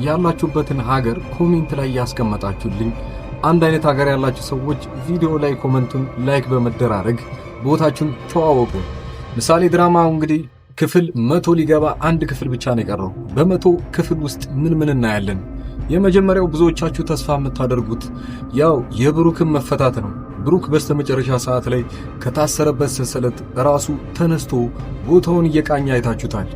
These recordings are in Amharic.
ያላችሁበትን ሀገር ኮሜንት ላይ ያስቀመጣችሁልኝ አንድ አይነት ሀገር ያላችሁ ሰዎች ቪዲዮ ላይ ኮሜንቱን ላይክ በመደራረግ ቦታችሁን ተዋወቁ። ምሳሌ ድራማው እንግዲህ ክፍል 100 ሊገባ አንድ ክፍል ብቻ ነው የቀረው። በ100 ክፍል ውስጥ ምን እናያለን? የመጀመሪያው ብዙዎቻችሁ ተስፋ የምታደርጉት ያው የብሩክን መፈታት ነው። ብሩክ በስተመጨረሻ ሰዓት ላይ ከታሰረበት ሰንሰለት ራሱ ተነስቶ ቦታውን እየቃኘ አይታችሁታል።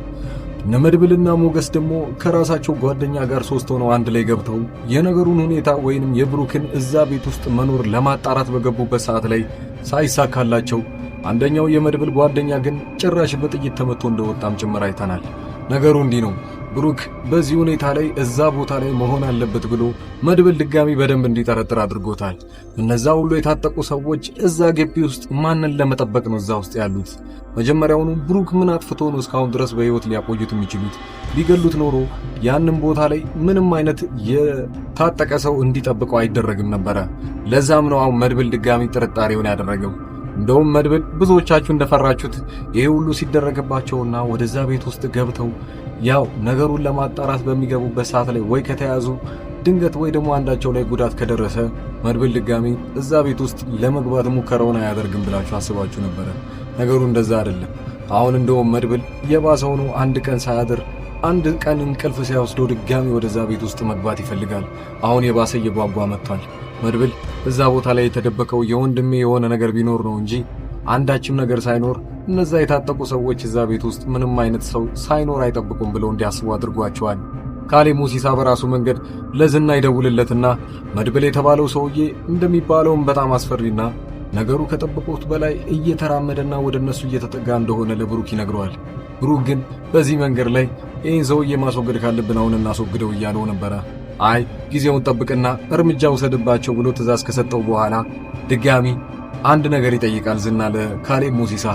ነመድብልና ሞገስ ደግሞ ከራሳቸው ጓደኛ ጋር ሶስት ሆነው አንድ ላይ ገብተው የነገሩን ሁኔታ ወይንም የብሩክን እዛ ቤት ውስጥ መኖር ለማጣራት በገቡበት ሰዓት ላይ ሳይሳካላቸው አንደኛው የመድብል ጓደኛ ግን ጭራሽ በጥይት ተመቶ እንደወጣም ጭምር አይተናል። ነገሩ እንዲህ ነው። ብሩክ በዚህ ሁኔታ ላይ እዛ ቦታ ላይ መሆን አለበት ብሎ መድብል ድጋሚ በደንብ እንዲጠረጥር አድርጎታል። እነዛ ሁሉ የታጠቁ ሰዎች እዛ ግቢ ውስጥ ማንን ለመጠበቅ ነው እዛ ውስጥ ያሉት? መጀመሪያውኑ ብሩክ ምን አጥፍቶ ነው እስካሁን ድረስ በህይወት ሊያቆዩት የሚችሉት? ቢገሉት ኖሮ ያንን ቦታ ላይ ምንም አይነት የታጠቀ ሰው እንዲጠብቀው አይደረግም ነበረ። ለዛም ነው አሁን መድብል ድጋሚ ጥርጣሬውን ያደረገው። እንደውም መድብል ብዙዎቻችሁ እንደፈራችሁት ይሄ ሁሉ ሲደረግባቸውና ወደዛ ቤት ውስጥ ገብተው ያው ነገሩን ለማጣራት በሚገቡበት ሰዓት ላይ ወይ ከተያዙ ድንገት ወይ ደግሞ አንዳቸው ላይ ጉዳት ከደረሰ መድብል ድጋሚ እዛ ቤት ውስጥ ለመግባት ሙከራውን አያደርግም ብላችሁ አስባችሁ ነበረ። ነገሩ እንደዛ አይደለም። አሁን እንደውም መድብል የባሰው ነው። አንድ ቀን ሳያድር አንድ ቀን እንቅልፍ ሳይወስደው ድጋሚ ወደዛ ቤት ውስጥ መግባት ይፈልጋል። አሁን የባሰ እየጓጓ መጥቷል። መድብል እዛ ቦታ ላይ የተደበቀው የወንድሜ የሆነ ነገር ቢኖር ነው እንጂ አንዳችም ነገር ሳይኖር እነዛ የታጠቁ ሰዎች እዛ ቤት ውስጥ ምንም አይነት ሰው ሳይኖር አይጠብቁም ብለው እንዲያስቡ አድርጓቸዋል። ካሌብ ሙሲሳ በራሱ መንገድ ለዝና ይደውልለትና መድብል የተባለው ሰውዬ እንደሚባለውም በጣም አስፈሪና ነገሩ ከጠበቁት በላይ እየተራመደና ወደ እነሱ እየተጠጋ እንደሆነ ለብሩክ ይነግረዋል። ብሩክ ግን በዚህ መንገድ ላይ ይህን ሰውዬ ማስወገድ ካለብን አሁን እናስወግደው እያለው ነበረ። አይ ጊዜውን ጠብቅና እርምጃ ውሰድባቸው ብሎ ትእዛዝ ከሰጠው በኋላ ድጋሚ አንድ ነገር ይጠይቃል ዝና ለካሌብ ሙሲሳ።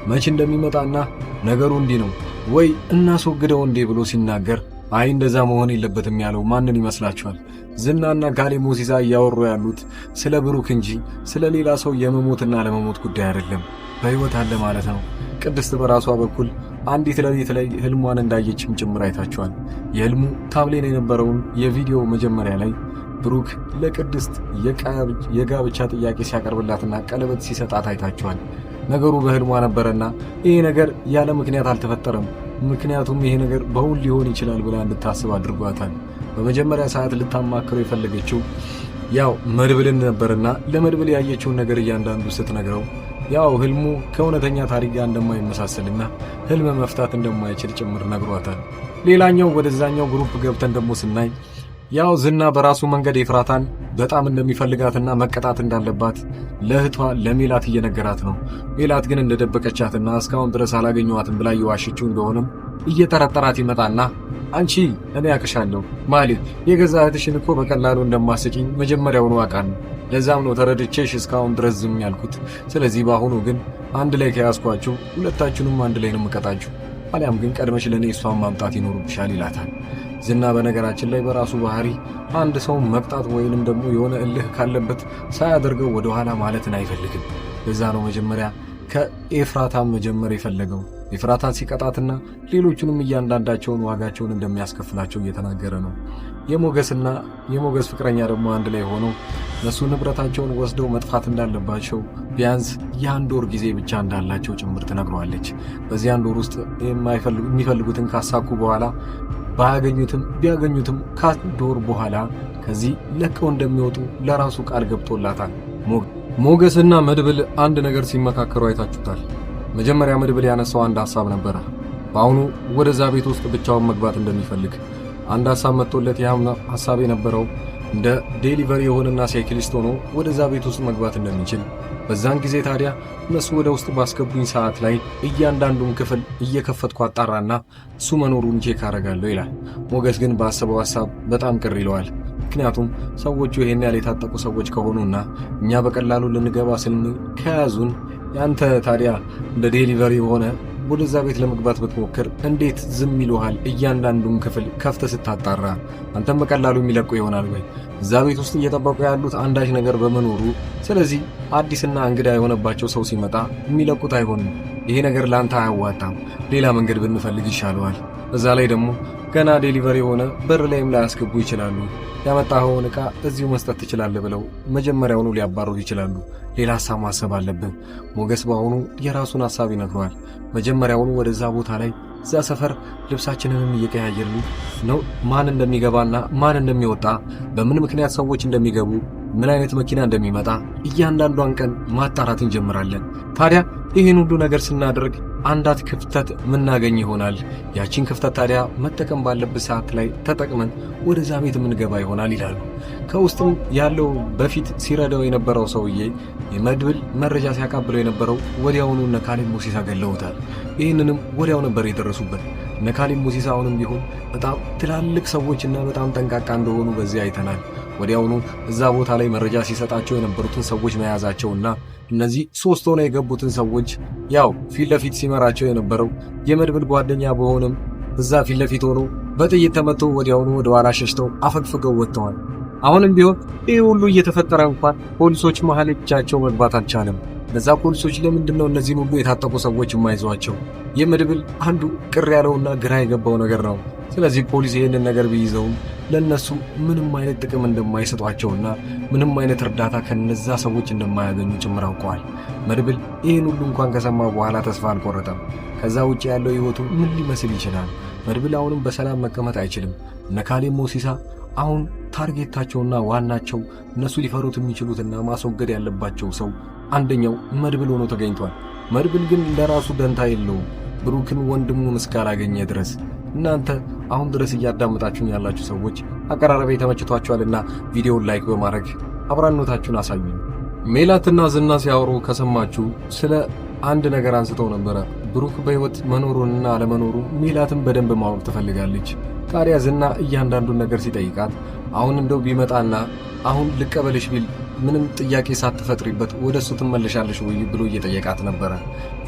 መች እንደሚመጣና ነገሩ እንዲህ ነው ወይ እናስወግደው እንዴ ብሎ ሲናገር አይ እንደዛ መሆን የለበትም ያለው ማንን ይመስላችኋል? ዝናና ካሌብ ሙሲሳ እያወሩ ያሉት ስለ ብሩክ እንጂ ስለ ሌላ ሰው የመሞትና ለመሞት ጉዳይ አይደለም። በሕይወት አለ ማለት ነው። ቅድስት በራሷ በኩል አንዲት ሌሊት ላይ ህልሟን እንዳየችም ጭምር አይታችኋል። የህልሙ ታብሌን የነበረውን የቪዲዮ መጀመሪያ ላይ ብሩክ ለቅድስት የጋብቻ ጥያቄ ሲያቀርብላትና ቀለበት ሲሰጣት አይታችኋል። ነገሩ በህልሟ ነበረና ይሄ ነገር ያለ ምክንያት አልተፈጠረም። ምክንያቱም ይሄ ነገር በሁን ሊሆን ይችላል ብላ እንድታስብ አድርጓታል። በመጀመሪያ ሰዓት ልታማክረው የፈለገችው ያው መድብልን ነበርና ለመድብል ያየችውን ነገር እያንዳንዱ ስትነግረው ያው ህልሙ ከእውነተኛ ታሪክ ጋር እንደማይመሳሰልና ህልም መፍታት እንደማይችል ጭምር ነግሯታል። ሌላኛው ወደዛኛው ግሩፕ ገብተን ደግሞ ስናይ ያው ዝና በራሱ መንገድ ኤፍራታን በጣም እንደሚፈልጋትና መቀጣት እንዳለባት ለእህቷ ለሜላት እየነገራት ነው። ሜላት ግን እንደደበቀቻትና እስካሁን ድረስ አላገኘዋትም ብላ የዋሸችው እንደሆነም እየጠረጠራት ይመጣና አንቺ እኔ ያቅሻለሁ ማለት የገዛ እህትሽን እኮ በቀላሉ እንደማሰጪኝ መጀመሪያውኑ አውቃለሁ። ለዛም ነው ተረድቼሽ እስካሁን ድረስ ዝም ያልኩት። ስለዚህ በአሁኑ ግን አንድ ላይ ከያዝኳችሁ ሁለታችሁንም አንድ ላይ ነው የምቀጣችሁ፣ አሊያም ግን ቀድመሽ ለእኔ እሷን ማምጣት ይኖርብሻል ይላታል። ዝና በነገራችን ላይ በራሱ ባህሪ አንድ ሰው መቅጣት ወይንም ደግሞ የሆነ እልህ ካለበት ሳያደርገው ወደ ኋላ ማለትን አይፈልግም። ለዛ ነው መጀመሪያ ከኤፍራታም መጀመር የፈለገው። ኤፍራታን ሲቀጣትና ሌሎቹንም እያንዳንዳቸውን ዋጋቸውን እንደሚያስከፍላቸው እየተናገረ ነው። የሞገስ ፍቅረኛ ደግሞ አንድ ላይ ሆነው እነሱ ንብረታቸውን ወስደው መጥፋት እንዳለባቸው ቢያንስ የአንድ ወር ጊዜ ብቻ እንዳላቸው ጭምር ትነግረዋለች። በዚህ አንድ ወር ውስጥ የሚፈልጉትን ካሳኩ በኋላ ቢያገኙትም ከአንድ ወር በኋላ ከዚህ ለቀው እንደሚወጡ ለራሱ ቃል ገብቶላታል። ሞገስና መድብል አንድ ነገር ሲመካከሩ አይታችሁታል። መጀመሪያ መድብል ያነሳው አንድ ሐሳብ ነበረ። በአሁኑ ወደዛ ቤት ውስጥ ብቻውን መግባት እንደሚፈልግ አንድ ሐሳብ መጥቶለት ያም ሐሳብ የነበረው እንደ ዴሊቨሪ የሆነና ሳይክሊስት ሆኖ ወደዛ ቤት ውስጥ መግባት እንደሚችል። በዛን ጊዜ ታዲያ እነሱ ወደ ውስጥ ባስገቡኝ ሰዓት ላይ እያንዳንዱን ክፍል እየከፈትኩ አጣራና እሱ መኖሩን ቼክ አደርጋለሁ ይላል። ሞገስ ግን ባሰበው ሐሳብ በጣም ቅር ይለዋል። ምክንያቱም ሰዎቹ ይሄን ያለ የታጠቁ ሰዎች ከሆኑና እኛ በቀላሉ ልንገባ ስልን ከያዙን ያንተ ታዲያ እንደ ዴሊቨሪ ሆነ ወደዛ ቤት ለመግባት ብትሞክር እንዴት ዝም ይሉሃል? እያንዳንዱን ክፍል ከፍተ ስታጣራ አንተም በቀላሉ የሚለቁ ይሆናል ወይ? እዛ ቤት ውስጥ እየጠበቁ ያሉት አንዳች ነገር በመኖሩ ስለዚህ አዲስና እንግዳ የሆነባቸው ሰው ሲመጣ የሚለቁት አይሆንም። ይሄ ነገር ላንተ አያዋጣም፣ ሌላ መንገድ ብንፈልግ ይሻለዋል። እዛ ላይ ደግሞ ገና ዴሊቨሪ የሆነ በር ላይም ላይ ያስገቡ ይችላሉ። ያመጣኸውን ዕቃ እዚሁ መስጠት ትችላለህ ብለው መጀመሪያውኑ ሊያባሩት ይችላሉ። ሌላ ሐሳብ ማሰብ አለብን። ሞገስ በአሁኑ የራሱን ሐሳብ ይነግረዋል። መጀመሪያውኑ ወደዛ ቦታ ላይ እዛ ሰፈር ልብሳችንንም እየቀያየርን ነው ማን እንደሚገባና ማን እንደሚወጣ፣ በምን ምክንያት ሰዎች እንደሚገቡ፣ ምን አይነት መኪና እንደሚመጣ እያንዳንዷን ቀን ማጣራት እንጀምራለን። ታዲያ ይህን ሁሉ ነገር ስናደርግ አንዳት ክፍተት ምናገኝ ይሆናል። ያቺን ክፍተት ታዲያ መጠቀም ባለበት ሰዓት ላይ ተጠቅመን ወደዛ ቤት የምንገባ ይሆናል ይላሉ። ከውስጥም ያለው በፊት ሲረዳው የነበረው ሰውዬ የመድብል መረጃ ሲያቃብለው የነበረው ወዲያውኑ እነ ካሌብ ሙሲሳ ገለውታል። ይህንንም ወዲያው ነበር የደረሱበት። እነ ካሌብ ሙሲሳ አሁንም ቢሆን በጣም ትላልቅ ሰዎችና በጣም ጠንቃቃ እንደሆኑ በዚህ አይተናል። ወዲያውኑ እዛ ቦታ ላይ መረጃ ሲሰጣቸው የነበሩትን ሰዎች መያዛቸውና እነዚህ 3 ሆነው የገቡትን ሰዎች ያው ፊት ለፊት ሲመራቸው የነበረው የመድብል ጓደኛ በሆነም እዛ ፊት ለፊት ሆኖ በጥይት ተመቶ ወዲያውኑ ወደ ኋላ ሸሽተው አፈግፍገው ወጥተዋል። አሁንም ቢሆን ይህ ሁሉ እየተፈጠረ እንኳን ፖሊሶች መሀል እጃቸው መግባት አልቻለም። እነዛ ፖሊሶች ለምንድነው እነዚህን ሁሉ የታጠቁ ሰዎች የማይዟቸው? የመድብል አንዱ ቅር ያለውና ግራ የገባው ነገር ነው። ስለዚህ ፖሊስ ይህንን ነገር ቢይዘውም ለነሱ ምንም አይነት ጥቅም እንደማይሰጧቸውና ምንም አይነት እርዳታ ከነዛ ሰዎች እንደማያገኙ ጭምር አውቀዋል። መድብል ይህን ሁሉ እንኳን ከሰማ በኋላ ተስፋ አልቆረጠም። ከዛ ውጭ ያለው ህይወቱ ምን ሊመስል ይችላል? መድብል አሁንም በሰላም መቀመጥ አይችልም። እነ ካሌብ ሙሲሳ አሁን ታርጌታቸውና ዋናቸው እነሱ ሊፈሩት የሚችሉትና ማስወገድ ያለባቸው ሰው አንደኛው መድብል ሆኖ ተገኝቷል። መድብል ግን ለራሱ ደንታ የለውም ብሩክን ወንድሙን እስካላገኘ ድረስ። እናንተ አሁን ድረስ እያዳመጣችሁኝ ያላችሁ ሰዎች አቀራረቤ ተመችቷችኋልና ቪዲዮውን ላይክ በማድረግ አብራኖታችሁን አሳዩኝ። ሜላትና ዝና ሲያወሩ ከሰማችሁ ስለ አንድ ነገር አንስተው ነበረ። ብሩክ በህይወት መኖሩንና አለመኖሩ ሜላትን በደንብ ማወቅ ትፈልጋለች። ታዲያ ዝና እያንዳንዱን ነገር ሲጠይቃት አሁን እንደው ቢመጣና አሁን ልቀበልሽ ቢል ምንም ጥያቄ ሳትፈጥሪበት ወደሱ ትመለሻለሽ ወይ ብሎ እየጠየቃት ነበረ።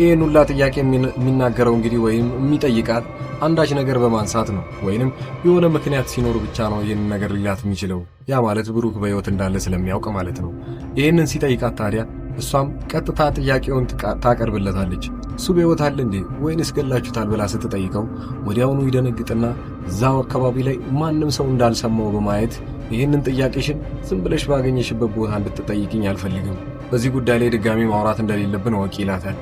ይሄን ሁላ ጥያቄ የሚናገረው እንግዲህ ወይም የሚጠይቃት አንዳች ነገር በማንሳት ነው፣ ወይንም የሆነ ምክንያት ሲኖር ብቻ ነው ይሄንን ነገር ሊላት የሚችለው። ያ ማለት ብሩክ በህይወት እንዳለ ስለሚያውቅ ማለት ነው። ይሄንን ሲጠይቃት ታዲያ እሷም ቀጥታ ጥያቄውን ታቀርብለታለች። እሱ በህይወት አለ እንዴ ወይንስ ገላችሁታል ብላ ስትጠይቀው ወዲያውኑ ይደነግጥና እዛው አካባቢ ላይ ማንም ሰው እንዳልሰማው በማየት ይህንን ጥያቄሽን ዝም ብለሽ ባገኘሽበት ቦታ እንድትጠይቅኝ አልፈልግም፣ በዚህ ጉዳይ ላይ ድጋሚ ማውራት እንደሌለብን ወቂ ይላታል።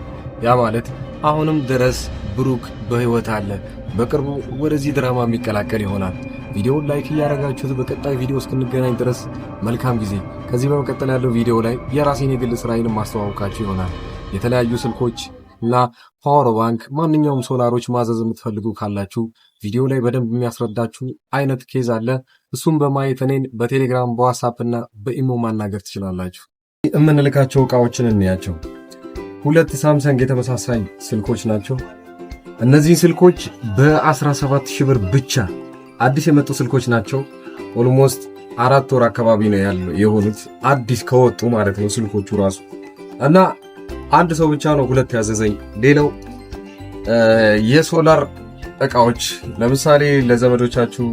ያ ማለት አሁንም ድረስ ብሩክ በህይወት አለ። በቅርቡ ወደዚህ ድራማ የሚቀላቀል ይሆናል። ቪዲዮውን ላይክ እያደረጋችሁት በቀጣይ ቪዲዮ እስክንገናኝ ድረስ መልካም ጊዜ። ከዚህ በመቀጠል ያለው ቪዲዮ ላይ የራሴን የግል ስራዬን ማስተዋወቃችሁ ይሆናል። የተለያዩ ስልኮች እና ፓወር ባንክ፣ ማንኛውም ሶላሮች ማዘዝ የምትፈልጉ ካላችሁ ቪዲዮ ላይ በደንብ የሚያስረዳችሁ አይነት ኬዝ አለ። እሱም በማየት እኔን በቴሌግራም በዋትስአፕ እና በኢሞ ማናገር ትችላላችሁ። የምንልካቸው እቃዎችን እንያቸው። 2 ሳምሰንግ የተመሳሳይ ስልኮች ናቸው። እነዚህ ስልኮች በ17,000 ብር ብቻ አዲስ የመጡ ስልኮች ናቸው። ኦልሞስት 4 ወር አካባቢ ነው የሆኑት አዲስ ከወጡ ማለት ነው ስልኮቹ ራሱ። እና አንድ ሰው ብቻ ነው 2 ያዘዘኝ። ሌላው የሶላር እቃዎች ለምሳሌ ለዘመዶቻችሁ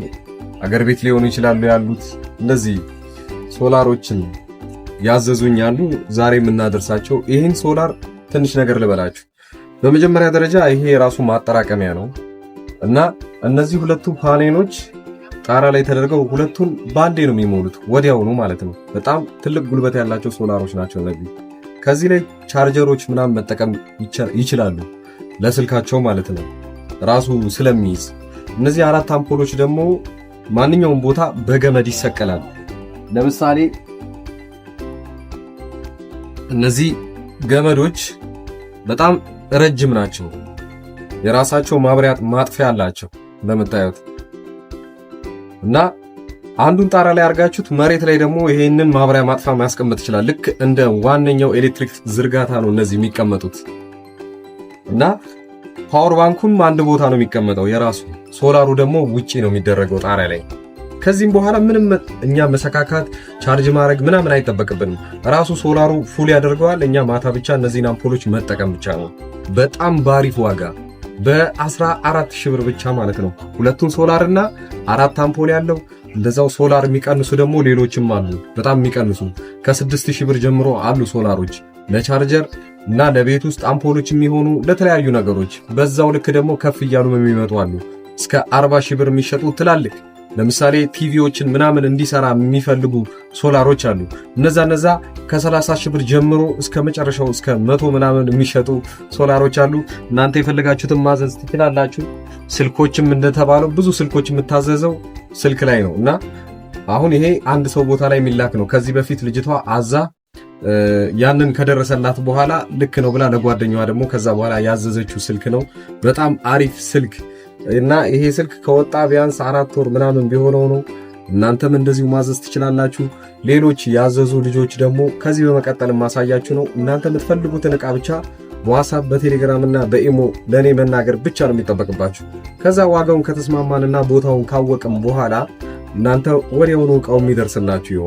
አገር ቤት ሊሆኑ ይችላሉ ያሉት እንደዚህ ሶላሮችን ያዘዙኝ አሉ። ዛሬ የምናደርሳቸው ይህን ሶላር ትንሽ ነገር ልበላችሁ። በመጀመሪያ ደረጃ ይሄ የራሱ ማጠራቀሚያ ነው እና እነዚህ 2 ፓኔሎች ጣራ ላይ ተደርገው ሁለቱን ባንዴ ነው የሚሞሉት ወዲያውኑ ማለት ነው። በጣም ትልቅ ጉልበት ያላቸው ሶላሮች ናቸው እነዚህ። ከዚህ ላይ ቻርጀሮች ምናምን መጠቀም ይችላሉ ለስልካቸው ማለት ነው ራሱ ስለሚይዝ። እነዚህ 4 አምፖሎች ደግሞ ማንኛውም ቦታ በገመድ ይሰቀላል። ለምሳሌ እነዚህ ገመዶች በጣም ረጅም ናቸው። የራሳቸው ማብሪያ ማጥፊያ አላቸው እንደምታዩት እና አንዱን ጣራ ላይ አርጋችሁት መሬት ላይ ደግሞ ይሄንን ማብሪያ ማጥፋ ማስቀመጥ ይችላል። ልክ እንደ ዋነኛው ኤሌክትሪክ ዝርጋታ ነው እነዚህ የሚቀመጡት እና ፓወር ባንኩም አንድ ቦታ ነው የሚቀመጠው የራሱ። ሶላሩ ደግሞ ውጪ ነው የሚደረገው ጣሪያ ላይ። ከዚህም በኋላ ምንም እኛ መሰካካት ቻርጅ ማድረግ ምናምን አይጠበቅብንም። ራሱ ሶላሩ ፉል ያደርገዋል። እኛ ማታ ብቻ እነዚህን አምፖሎች መጠቀም ብቻ ነው። በጣም ባሪፍ ዋጋ በ14,000 ብር ብቻ ማለት ነው። 2 ሶላር እና 4 አምፖል ያለው እንደዛው ሶላር የሚቀንሱ ደግሞ ሌሎችም አሉ። በጣም የሚቀንሱ ከ6,000 ብር ጀምሮ አሉ ሶላሮች ለቻርጀር እና ለቤት ውስጥ አምፖሎች የሚሆኑ ለተለያዩ ነገሮች። በዛው ልክ ደግሞ ከፍ እያሉ የሚመጡ አሉ። እስከ 40 ሺህ ብር የሚሸጡ ትላልቅ ለምሳሌ ቲቪዎችን ምናምን እንዲሰራ የሚፈልጉ ሶላሮች አሉ። እነዛ ከ30 ሺህ ብር ጀምሮ እስከ መጨረሻው እስከ 100 ምናምን የሚሸጡ ሶላሮች አሉ። እናንተ የፈለጋችሁትን ማዘዝ ትችላላችሁ። ስልኮችም እንደተባለው ብዙ ስልኮች የምታዘዘው ስልክ ላይ ነው እና አሁን ይሄ አንድ ሰው ቦታ ላይ የሚላክ ነው። ከዚህ በፊት ልጅቷ አዛ ያንን ከደረሰላት በኋላ ልክ ነው ብላ ለጓደኛዋ ደግሞ ከዛ በኋላ ያዘዘችው ስልክ ነው። በጣም አሪፍ ስልክ እና ይሄ ስልክ ከወጣ ቢያንስ 4 ወር ምናምን ቢሆነው ነው። እናንተም እንደዚሁ ማዘዝ ትችላላችሁ። ሌሎች ያዘዙ ልጆች ደግሞ ከዚህ በመቀጠል ማሳያችሁ ነው። እናንተ የምትፈልጉትን ዕቃ ብቻ በዋትስአፕ በቴሌግራም እና በኢሞ ለኔ መናገር ብቻ ነው የሚጠበቅባችሁ። ከዛ ዋጋውን ከተስማማንና ቦታውን ካወቅም በኋላ እናንተ ወዲያውኑ ዕቃው የሚደርስላችሁ ይሆናል።